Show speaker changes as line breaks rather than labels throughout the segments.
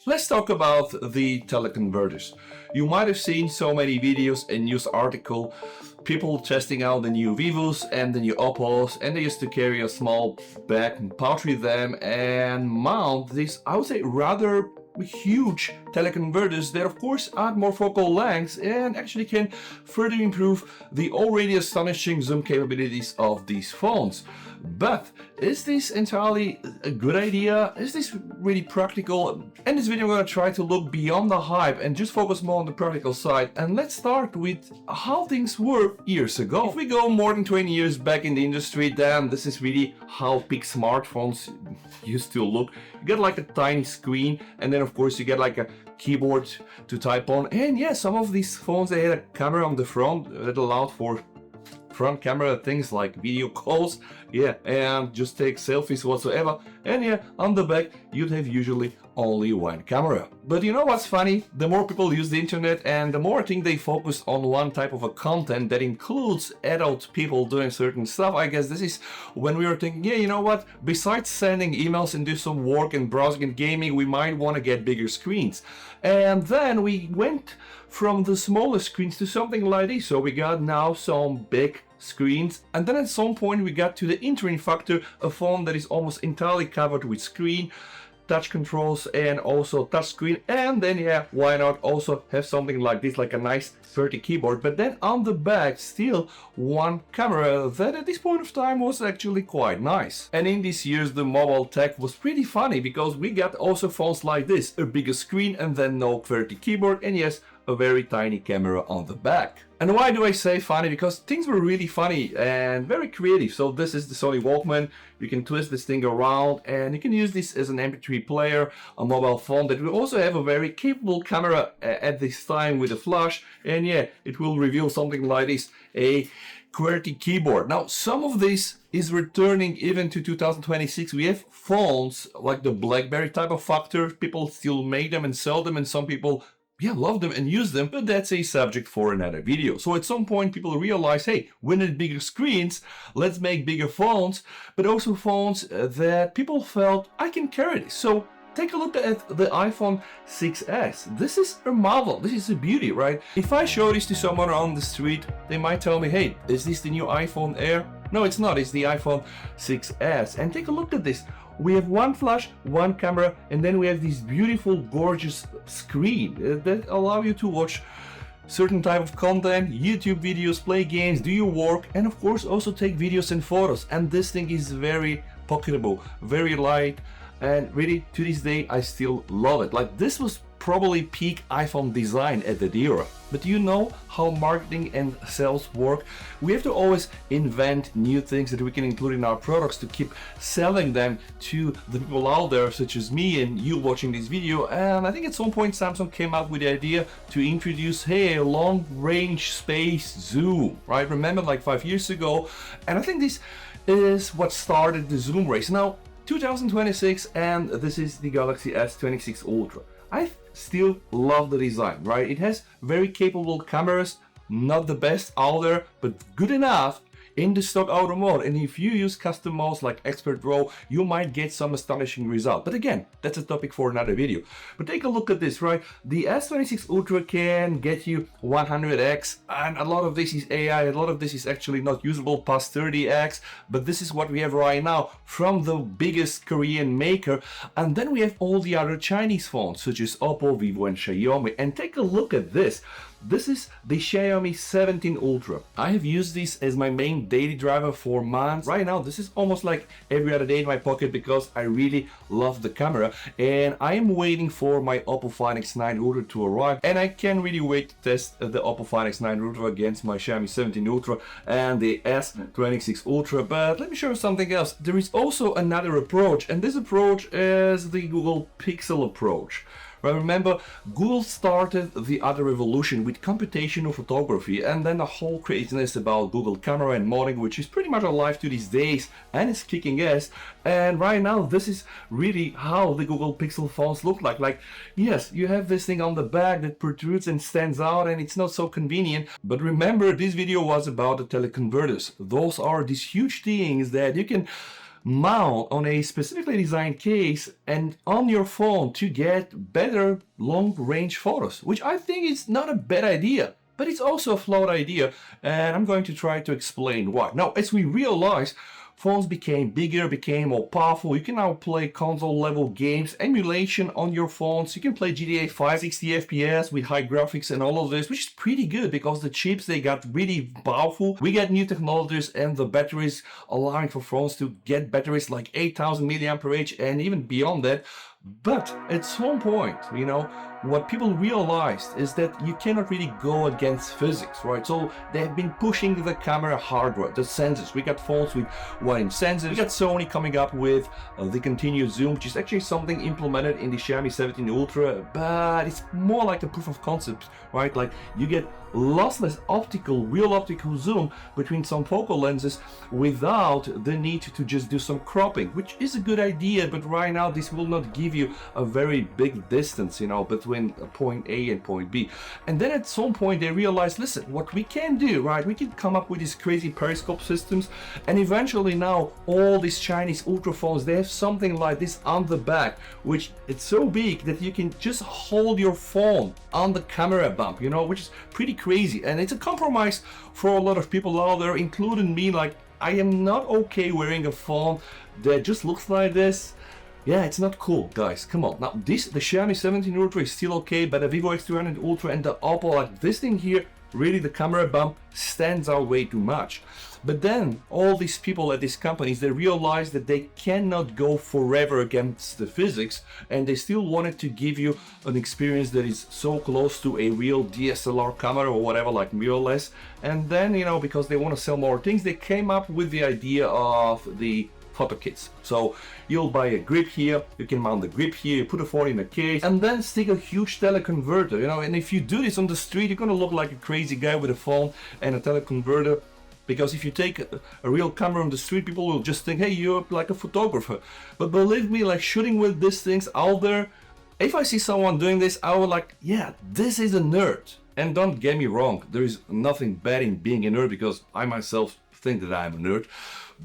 Let's talk about the teleconverters. You might have seen so many videos and news articles, people testing out the new Vivos and the new Oppos, and they used to carry a small bag and pouch with them and mount these, I would say, rather huge teleconverters that of course add more focal lengths and actually can further improve the already astonishing zoom capabilities of these phones. But is this entirely a good idea? Is this really practical? In this video I'm going to try to look beyond the hype and just focus more on the practical side. And let's start with how things were years ago. If we go more than 20 years back in the industry, then this is really how big smartphones used to look. You get like a tiny screen, and then of course you get like a keyboard to type on. And yeah, some of these phones, they had a camera on the front that allowed for front camera things like video calls, yeah, and just take selfies whatsoever. And yeah, on the back you'd have usually only one camera. But you know what's funny? The more people use the internet and the more I think they focus on one type of a content that includes adult people doing certain stuff. I guess this is when we were thinking, yeah, you know what, besides sending emails and do some work and browsing and gaming, we might want to get bigger screens. And then we went from the smaller screens to something like this. So we got now some big screens, and then at some point we got to the entering factor, a phone that is almost entirely covered with screen, touch controls and also touch screen. And then yeah, why not also have something like this, like a nice QWERTY keyboard, but then on the back still one camera that at this point of time was actually quite nice. And in these years the mobile tech was pretty funny, because we got also phones like this, a bigger screen and then no QWERTY keyboard, and yes, a very tiny camera on the back. And why do I say funny? Because things were really funny and very creative. So this is the Sony Walkman. You can twist this thing around and you can use this as an MP3 player, a mobile phone that will also have a very capable camera at this time with a flash. And yeah, it will reveal something like this, a QWERTY keyboard. Now, some of this is returning even to 2026. We have phones like the BlackBerry type of factor. People still make them and sell them, and some people love them and use them, but that's a subject for another video. So at some point people realize, hey, we need bigger screens, let's make bigger phones, but also phones that people felt, I can carry this. So take a look at the iPhone 6s. This is a marvel, this is a beauty, right? If I show this to someone on the street, they might tell me, hey, is this the new iPhone Air? No, it's not, it's the iPhone 6s. And take a look at this. We have one flash, one camera, and then we have this beautiful, gorgeous screen that allow you to watch certain type of content, YouTube videos, play games, do your work, and of course also take videos and photos. And this thing is very pocketable, very light, and really to this day I still love it. Like, this was probably peak iPhone design at that era. But you know how marketing and sales work. We have to always invent new things that we can include in our products to keep selling them to the people out there, such as me and you watching this video. And I think at some point Samsung came up with the idea to introduce, hey, a long range space zoom, right? Remember, like 5 years ago. And I think this is what started the zoom race. Now 2026, and this is the Galaxy S26 Ultra. I still love the design, right? It has very capable cameras, not the best out there, but good enough in the stock auto mode. And if you use custom modes like Expert Raw, you might get some astonishing result. But again, that's a topic for another video. But take a look at this, right? The S26 Ultra can get you 100x, and a lot of this is AI, a lot of this is actually not usable past 30x, but this is what we have right now from the biggest Korean maker. And then we have all the other Chinese phones such as Oppo, Vivo and Xiaomi. And take a look at this. This is the Xiaomi 17 Ultra. I have used this as my main daily driver for months. Right now, this is almost like every other day in my pocket because I really love the camera. And I am waiting for my Oppo Find X9 Ultra to arrive. And I can't really wait to test the Oppo Find X9 Ultra against my Xiaomi 17 Ultra and the S26 Ultra. But let me show you something else. There is also another approach, and this approach is the Google Pixel approach. Well, remember, Google started the other revolution with computational photography, and then the whole craziness about Google camera and modding, which is pretty much alive to these days and it's kicking ass. And right now this is really how the Google Pixel phones look like. Like, yes, you have this thing on the back that protrudes and stands out and it's not so convenient. But remember, this video was about the teleconverters. Those are these huge things that you can mount on a specifically designed case and on your phone to get better long-range photos, which I think is not a bad idea. But it's also a flawed idea, and I'm going to try to explain why. Now, as we realize, phones became bigger, became more powerful. You can now play console-level games, emulation on your phones. You can play GTA 5, 60 FPS with high graphics and all of this, which is pretty good because the chips, they got really powerful. We get new technologies and the batteries allowing for phones to get batteries like 8,000 mAh and even beyond that. But at some point, you know, what people realized is that you cannot really go against physics, right? So they have been pushing the camera hardware, the sensors. We got phones with 1-inch sensors. We got Sony coming up with the continuous zoom, which is actually something implemented in the Xiaomi 17 Ultra, but it's more like a proof of concept, right? Like you get lossless optical, real optical zoom between some focal lenses without the need to just do some cropping, which is a good idea, but right now this will not give you a very big distance, you know, between point A and point B. And then at some point they realized, listen, what we can do, right, we can come up with these crazy periscope systems, and eventually now all these Chinese ultra phones, they have something like this on the back, which it's so big that you can just hold your phone on the camera bump, you know, which is pretty crazy. And it's a compromise for a lot of people out there, including me. Like, I am not okay wearing a phone that just looks like this. Yeah, it's not cool, guys. Come on. Now, the Xiaomi 17 Ultra is still okay, but the Vivo X300 Ultra and the Oppo, like this thing here, really the camera bump stands out way too much. But then all these people at these companies, they realized that they cannot go forever against the physics, and they still wanted to give you an experience that is so close to a real DSLR camera or whatever, like mirrorless. And then, you know, because they want to sell more things, they came up with the idea of the photo kits. So you'll buy a grip here, you can mount the grip here, you put a phone in a case, and then stick a huge teleconverter, you know. And if you do this on the street, you're gonna look like a crazy guy with a phone and a teleconverter. Because if you take a real camera on the street, people will just think, hey, you're like a photographer. But believe me, like shooting with these things out there, if I see someone doing this, I will like, yeah, this is a nerd. And don't get me wrong, there is nothing bad in being a nerd, because I myself think that I'm a nerd.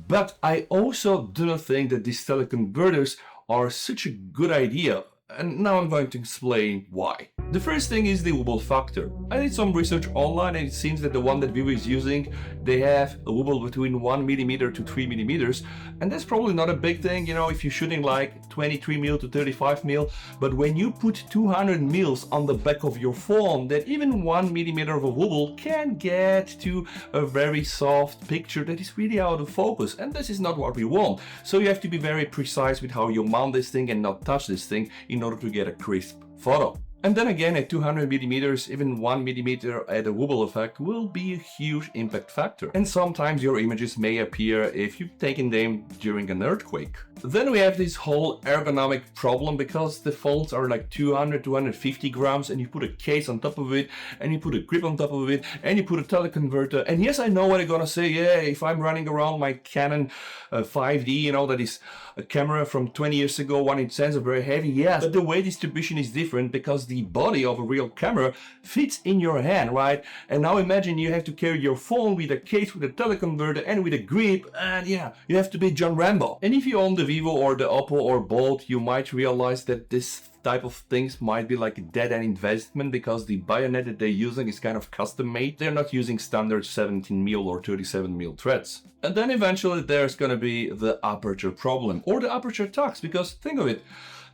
But I also do not think that these teleconverters are such a good idea. And now I'm going to explain why. The first thing is the wobble factor. I did some research online, and it seems that the one that Vivo is using, they have a wobble between 1 mm to 3 mm, and that's probably not a big thing, you know, if you're shooting like 23 mm to 35 mm. But when you put 200 mils on the back of your phone, that even 1 mm of a wobble can get to a very soft picture that is really out of focus, and this is not what we want. So you have to be very precise with how you mount this thing and not touch this thing in order to get a crisp photo. And then again, at 200 millimeters, even 1 millimeter at a wobble effect will be a huge impact factor. And sometimes your images may appear if you've taken them during an earthquake. Then we have this whole ergonomic problem, because the phones are like 200, 250 grams, and you put a case on top of it, and you put a grip on top of it, and you put a teleconverter. And yes, I know what you're gonna say. Yeah, if I'm running around my Canon 5D, you know, that is a camera from 20 years ago, 1-inch sensor, very heavy, yes. But the weight distribution is different, because the body of a real camera fits in your hand, right? And now imagine you have to carry your phone with a case, with a teleconverter, and with a grip, and yeah, you have to be John Rambo. And if you own the Vivo or the Oppo or both, you might realize that this type of things might be like a dead-end investment, because the bayonet that they're using is kind of custom made. They're not using standard 17mm or 37mm threads. And then eventually there's gonna be the aperture problem, or the aperture tax, because think of it,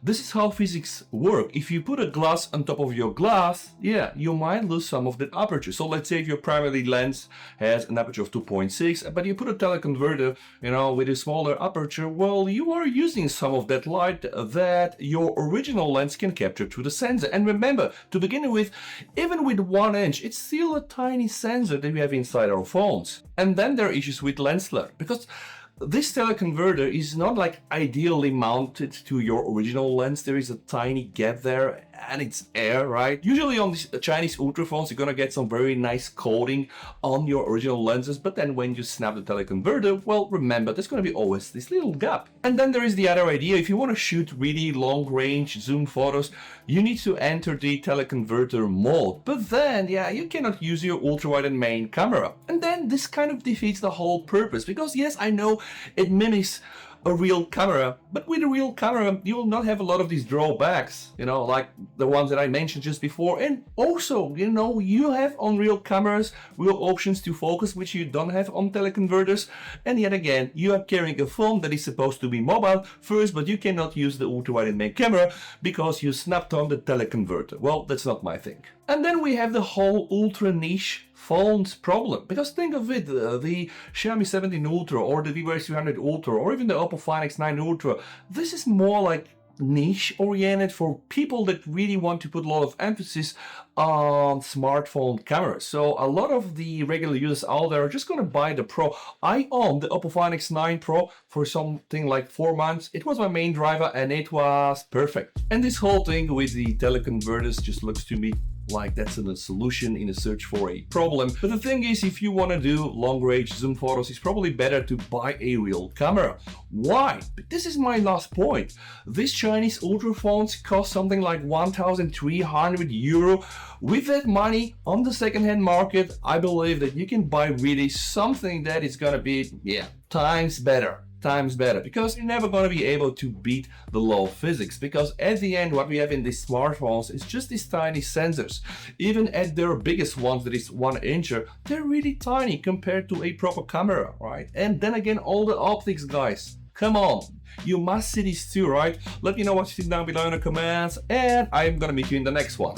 this is how physics work. If you put a glass on top of your glass, yeah, you might lose some of that aperture. So let's say if your primary lens has an aperture of 2.6, but you put a teleconverter, you know, with a smaller aperture, well, you are using some of that light that your original lens can capture through the sensor. And remember, to begin with, even with 1 inch, it's still a tiny sensor that we have inside our phones. And then there are issues with lens flare, because this teleconverter is not like ideally mounted to your original lens. There is a tiny gap there, and it's air, right? Usually on these Chinese ultra phones, you're gonna get some very nice coating on your original lenses, but then when you snap the teleconverter, well, remember, there's gonna be always this little gap. And then there is the other idea. If you want to shoot really long range zoom photos, you need to enter the teleconverter mode. But then, yeah, you cannot use your ultra-wide and main camera. And then this kind of defeats the whole purpose, because yes, I know it mimics a real camera. But with a real camera, you will not have a lot of these drawbacks, you know, like the ones that I mentioned just before. And also, you know, you have on real cameras real options to focus, which you don't have on teleconverters. And yet again, you are carrying a phone that is supposed to be mobile first, but you cannot use the ultra-wide main camera because you snapped on the teleconverter. Well, that's not my thing. And then we have the whole ultra niche phones problem, because think of it, the Xiaomi 17 Ultra or the Vivo X300 Ultra or even the Oppo Find X9 Ultra, this is more like niche oriented for people that really want to put a lot of emphasis on smartphone cameras. So a lot of the regular users out there are just going to buy the Pro. I own the Oppo Find X9 Pro for something like 4 months. It was my main driver and it was perfect. And this whole thing with the teleconverters just looks to me like that's a solution in a search for a problem. But the thing is, if you want to do long range zoom photos, it's probably better to buy a real camera. Why? But this is my last point. These Chinese ultra phones cost something like 1,300 euro. With that money on the second-hand market, I believe that you can buy really something that is gonna be, yeah, times better, because you're never going to be able to beat the law of physics, because at the end what we have in these smartphones is just these tiny sensors. Even at their biggest ones, that is 1 incher, they're really tiny compared to a proper camera, right? And then again, all the optics, guys, come on, you must see these too, right? Let me know what you think down below in the comments, and I'm gonna meet you in the next one.